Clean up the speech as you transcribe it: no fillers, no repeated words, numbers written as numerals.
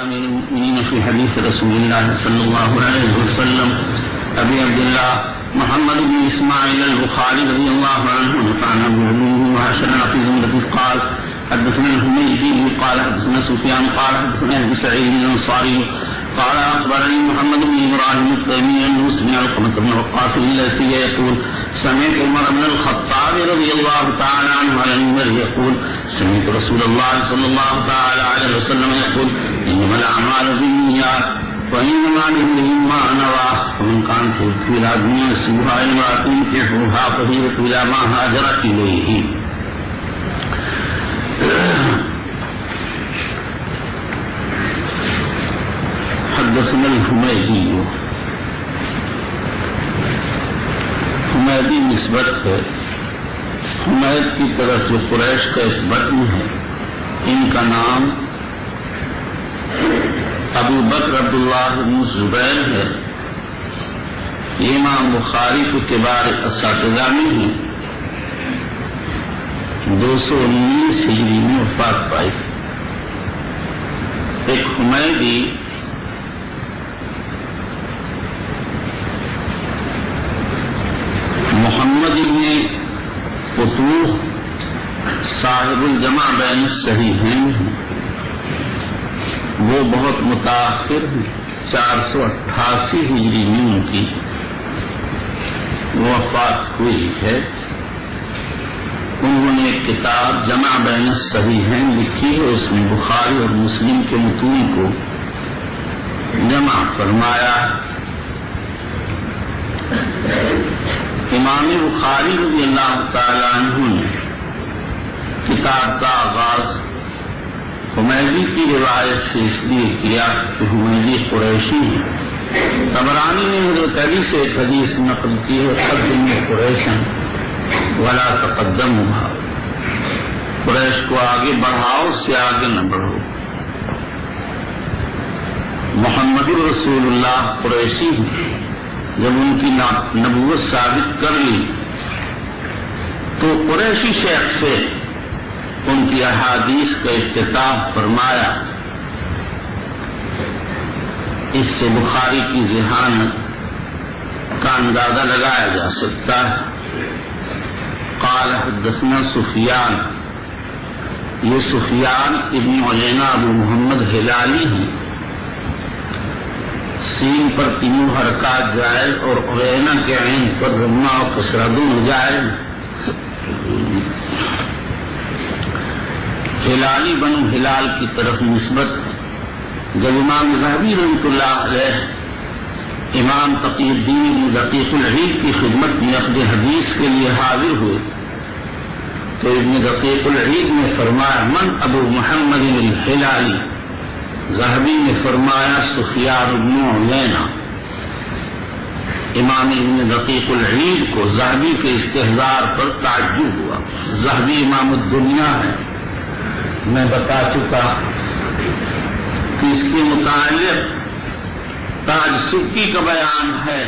امیر المؤمنین فی حدیث رسول اللہ صلی اللہ علیہ وسلم ابی عبداللہ محمد بن اسماعیل البخاری رضی اللہ عنہ كان ابو وحشنا في زمرة قال حدثنا الحميدي قال حدثنا سفيان قال حدثنا ابن سعيد الانصاري قال اخبرني محمد بن ابراهيم التيمي انه سمع علقمة بن وقاص الذي يقول سمعت عمر بن الخطاب رضي الله تعالى عنه على المنبر يقول سمعت رسول الله صلى الله تعالى عليه وسلم يقول انما الاعمال بالنيات وانما لامرئ ما نوى ومن كان في الدنيا سوها امرأة تنكحها فهي الى ما هاجرت اليه. حدثنا الحميدي. حمیدی نسبت ہے حمید کی طرف جو قریش کا ایک بطن ہے، ان کا نام ابو بکر عبداللہ بن زبیر ہے. یہ امام بخاری کو کبار اساتذہ میں ہیں. 219 ہجری میں وفات پائی. ایک حمیدی محمد بن فتوح صاحب الجمع بین الصحیحین ہیں. وہ بہت متاخر ہیں. 488 ہجری میں ان کی وفات ہوئی ہے. انہوں نے ایک کتاب جمع بین الصحیحین لکھی ہے. اس میں بخاری اور مسلم کے متون کو جمع فرمایا. امام بخاری رضی اللہ تعالیٰ عنہ نے کتاب کا آغاز حمیدی کی روایت سے اس لیے کیا کہ حمیدی قریشی ہے. طبرانی نے حضرت علی سے ایک حدیث نقل کی ہے قدموا قریشا ولا تقدموها، قریش کو آگے بڑھاؤ، اس سے آگے نہ بڑھو. محمد رسول اللہ قریشی ہیں. جب ان کی نبوت ثابت کر لی تو قریشی شیخ سے ان کی احادیث کا اکتتاب فرمایا. اس سے بخاری کی ذہانت کا اندازہ لگایا جا سکتا ہے. قال حدثنا سفیان، یہ سفیان ابن عیینہ ابو محمد ہلالی ہیں. سین پر تینوں حرکات جائز اور عیینہ کے عین پر ضمہ اور کسرہ دونوں جائز. ہلالی بنو ہلال کی طرف نسبت. جب امام ذہبی رحمۃ اللہ علیہ امام تقی الدین دقیق العید کی خدمت میں عقد حدیث کے لیے حاضر ہوئے تو ابن دقیق العید نے فرمایا من ابو محمد الہلالی. ذہبی نے فرمایا سفیان بن عیینہ. امام ابن دقیق العید کو ذہبی کے استحضار پر تعجب ہوا. ذہبی امام الدنیا ہے. میں بتا چکا کہ اس کے متعلق تاج سکی کا بیان ہے